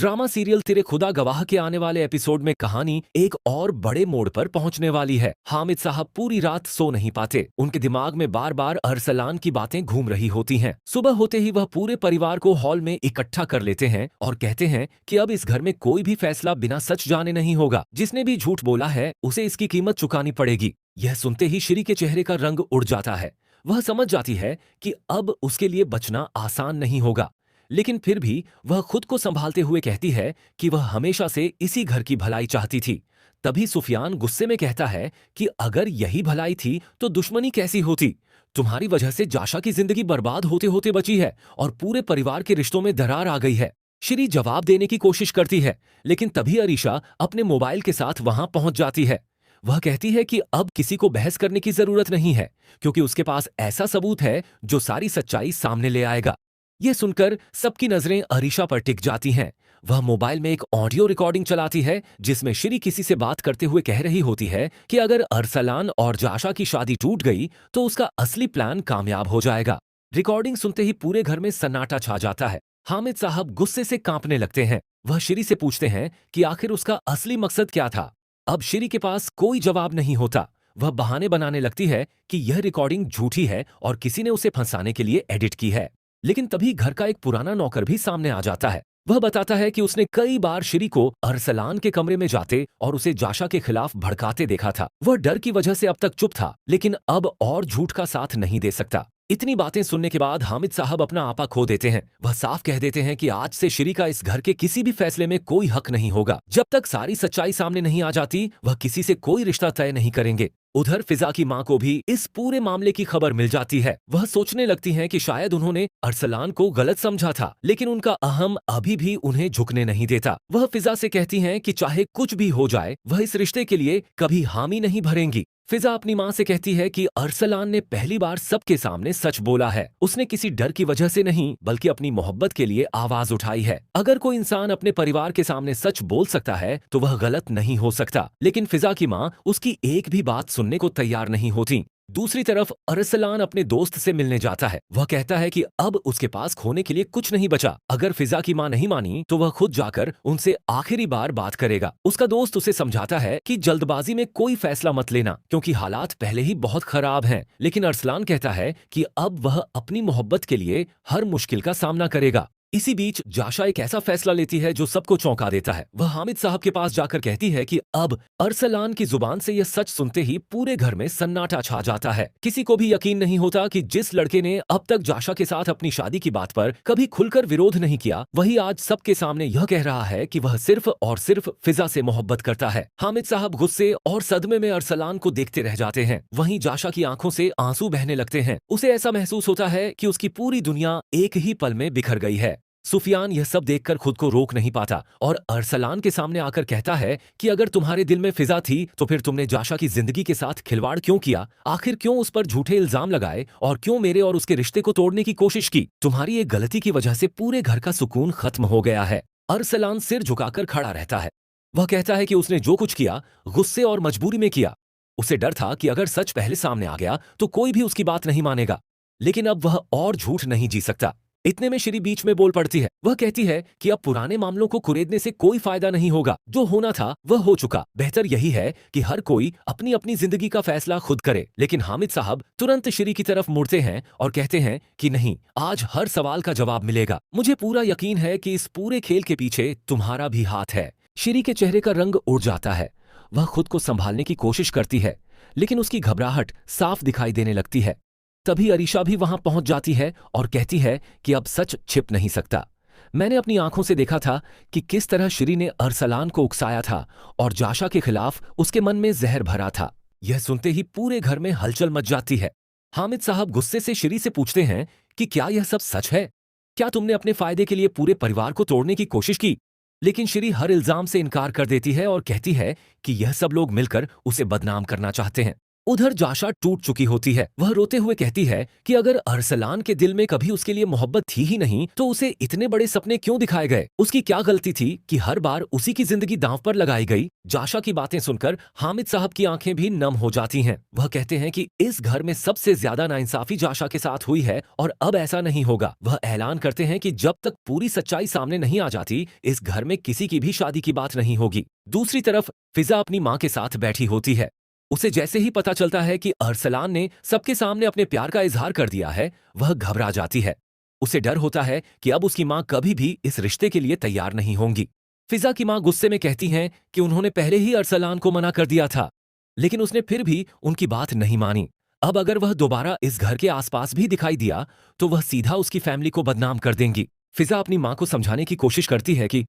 Drama serial तेरे खुदा गवाह के आने वाले एपिसोड में कहानी एक और बड़े मोड़ पर पहुंचने वाली है। हामिद साहब पूरी रात सो नहीं पाते। उनके दिमाग में बार बार अरसलान की बातें घूम रही होती हैं। सुबह होते ही वह पूरे परिवार को हॉल में इकट्ठा कर लेते हैं और कहते हैं कि अब इस घर में कोई भी फैसला बिना सच जाने नहीं होगा। जिसने भी झूठ बोला है उसे इसकी कीमत चुकानी पड़ेगी। यह सुनते ही श्री के चेहरे का रंग उड़ जाता है। वह समझ जाती है कि अब उसके लिए बचना आसान नहीं होगा, लेकिन फिर भी वह खुद को संभालते हुए कहती है कि वह हमेशा से इसी घर की भलाई चाहती थी। तभी सुफियान गुस्से में कहता है कि अगर यही भलाई थी तो दुश्मनी कैसी होती? तुम्हारी वजह से जाशा की जिंदगी बर्बाद होते होते बची है और पूरे परिवार के रिश्तों में दरार आ गई है। श्री जवाब देने की कोशिश करती है, लेकिन तभी अरीशा अपने मोबाइल के साथ वहां पहुंच जाती है। वह कहती है कि अब किसी को बहस करने की जरूरत नहीं है, क्योंकि उसके पास ऐसा सबूत है जो सारी सच्चाई सामने ले आएगा। यह सुनकर सबकी नजरें अरीशा पर टिक जाती हैं। वह मोबाइल में एक ऑडियो रिकॉर्डिंग चलाती है जिसमें श्री किसी से बात करते हुए कह रही होती है कि अगर अरसलान और जाशा की शादी टूट गई तो उसका असली प्लान कामयाब हो जाएगा। रिकॉर्डिंग सुनते ही पूरे घर में सन्नाटा छा जाता है। हामिद साहब गुस्से से कांपने लगते हैं। वह श्री से पूछते हैं कि आखिर उसका असली मकसद क्या था। अब श्री के पास कोई जवाब नहीं होता। वह बहाने बनाने लगती है कि यह रिकॉर्डिंग झूठी है और किसी ने उसे फंसाने के लिए एडिट की है। लेकिन तभी घर का एक पुराना नौकर भी सामने आ जाता है। वह बताता है कि उसने कई बार श्री को अरसलान के कमरे में जाते और उसे जाशा के खिलाफ भड़काते देखा था। वह डर की वजह से अब तक चुप था, लेकिन अब और झूठ का साथ नहीं दे सकता। इतनी बातें सुनने के बाद हामिद साहब अपना आपा खो देते हैं। वह साफ कह देते हैं कि आज से श्री का इस घर के किसी भी फैसले में कोई हक नहीं होगा। जब तक सारी सच्चाई सामने नहीं आ जाती वह किसी से कोई रिश्ता तय नहीं करेंगे। उधर फिजा की मां को भी इस पूरे मामले की खबर मिल जाती है। वह सोचने लगती हैं कि शायद उन्होंने अरसलान को गलत समझा था, लेकिन उनका अहम अभी भी उन्हें झुकने नहीं देता। वह फिजा से कहती हैं कि चाहे कुछ भी हो जाए वह इस रिश्ते के लिए कभी हामी नहीं भरेंगी। फिजा अपनी मां से कहती है कि अरसलान ने पहली बार सबके सामने सच बोला है। उसने किसी डर की वजह से नहीं बल्कि अपनी मोहब्बत के लिए आवाज उठाई है। अगर कोई इंसान अपने परिवार के सामने सच बोल सकता है तो वह गलत नहीं हो सकता। लेकिन फिजा की मां उसकी एक भी बात सुनने को तैयार नहीं होती। दूसरी तरफ अरसलान अपने दोस्त से मिलने जाता है। वह कहता है कि अब उसके पास खोने के लिए कुछ नहीं बचा। अगर फिजा की मां नहीं मानी तो वह खुद जाकर उनसे आखिरी बार बात करेगा। उसका दोस्त उसे समझाता है कि जल्दबाजी में कोई फैसला मत लेना, क्योंकि हालात पहले ही बहुत खराब हैं। लेकिन अरसलान कहता है कि अब वह अपनी मोहब्बत के लिए हर मुश्किल का सामना करेगा। इसी बीच जाशा एक ऐसा फैसला लेती है जो सबको चौंका देता है। वह हामिद साहब के पास जाकर कहती है कि अब अरसलान की जुबान से यह सच सुनते ही पूरे घर में सन्नाटा छा जाता है। किसी को भी यकीन नहीं होता कि जिस लड़के ने अब तक जाशा के साथ अपनी शादी की बात पर कभी खुलकर विरोध नहीं किया, वही आज सबके सामने यह कह रहा है कि वह सिर्फ और सिर्फ फिजा से मोहब्बत करता है। हामिद साहब गुस्से और सदमे में अरसलान को देखते रह जाते हैं। वहीं जाशा की आंखों से आंसू बहने लगते हैं। उसे ऐसा महसूस होता है कि उसकी पूरी दुनिया एक ही पल में बिखर गई है। सुफियान यह सब देखकर खुद को रोक नहीं पाता और अरसलान के सामने आकर कहता है कि अगर तुम्हारे दिल में फिजा थी तो फिर तुमने जाशा की जिंदगी के साथ खिलवाड़ क्यों किया? आखिर क्यों उस पर झूठे इल्जाम लगाए और क्यों मेरे और उसके रिश्ते को तोड़ने की कोशिश की? तुम्हारी एक गलती की वजह से पूरे घर का सुकून खत्म हो गया है। अरसलान सिर झुकाकर खड़ा रहता है। वह कहता है कि उसने जो कुछ किया गुस्से और मजबूरी में किया। उसे डर था कि अगर सच पहले सामने आ गया तो कोई भी उसकी बात नहीं मानेगा, लेकिन अब वह और झूठ नहीं जी सकता। इतने में श्री बीच में बोल पड़ती है। वह कहती है कि अब पुराने मामलों को कुरेदने से कोई फायदा नहीं होगा। जो होना था वह हो चुका। बेहतर यही है कि हर कोई अपनी अपनी जिंदगी का फैसला खुद करे। लेकिन हामिद साहब तुरंत श्री की तरफ मुड़ते हैं और कहते हैं कि नहीं, आज हर सवाल का जवाब मिलेगा। मुझे पूरा यकीन है कि इस पूरे खेल के पीछे तुम्हारा भी हाथ है। श्री के चेहरे का रंग उड़ जाता है। वह खुद को संभालने की कोशिश करती है, लेकिन उसकी घबराहट साफ दिखाई देने लगती है। तभी अरीशा भी वहां पहुंच जाती है और कहती है कि अब सच छिप नहीं सकता। मैंने अपनी आंखों से देखा था कि किस तरह श्री ने अरसलान को उकसाया था और जाशा के खिलाफ उसके मन में जहर भरा था। यह सुनते ही पूरे घर में हलचल मच जाती है। हामिद साहब गुस्से से श्री से पूछते हैं कि क्या यह सब सच है? क्या तुमने अपने फायदे के लिए पूरे परिवार को तोड़ने की कोशिश की? लेकिन श्री हर इल्जाम से इनकार कर देती है और कहती है कि यह सब लोग मिलकर उसे बदनाम करना चाहते हैं। उधर जाशा टूट चुकी होती है। वह रोते हुए कहती है कि अगर अरसलान के दिल में कभी उसके लिए मोहब्बत थी ही नहीं तो उसे इतने बड़े सपने क्यों दिखाए गए। उसकी क्या गलती थी कि हर बार उसी की जिंदगी दांव पर लगाई गई। जाशा की बातें सुनकर हामिद साहब की आंखें भी नम हो जाती हैं। वह कहते हैं कि इस घर में सबसे ज्यादा नाइंसाफी जाशा के साथ हुई है और अब ऐसा नहीं होगा। वह ऐलान करते हैं कि जब तक पूरी सच्चाई सामने नहीं आ जाती इस घर में किसी की भी शादी की बात नहीं होगी। दूसरी तरफ फिजा अपनी माँ के साथ बैठी होती है। उसे जैसे ही पता चलता है कि अरसलान ने सबके सामने अपने प्यार का इजहार कर दिया है, वह घबरा जाती है। उसे डर होता है कि अब उसकी माँ कभी भी इस रिश्ते के लिए तैयार नहीं होंगी। फिजा की माँ गुस्से में कहती हैं कि उन्होंने पहले ही अरसलान को मना कर दिया था, लेकिन उसने फिर भी उनकी बात नहीं मानी। अब अगर वह दोबारा इस घर के आसपास भी दिखाई दिया, तो वह सीधा उसकी फैमिली को बदनाम कर देंगी। फिजा अपनी माँ को समझाने की कोशिश करती है कि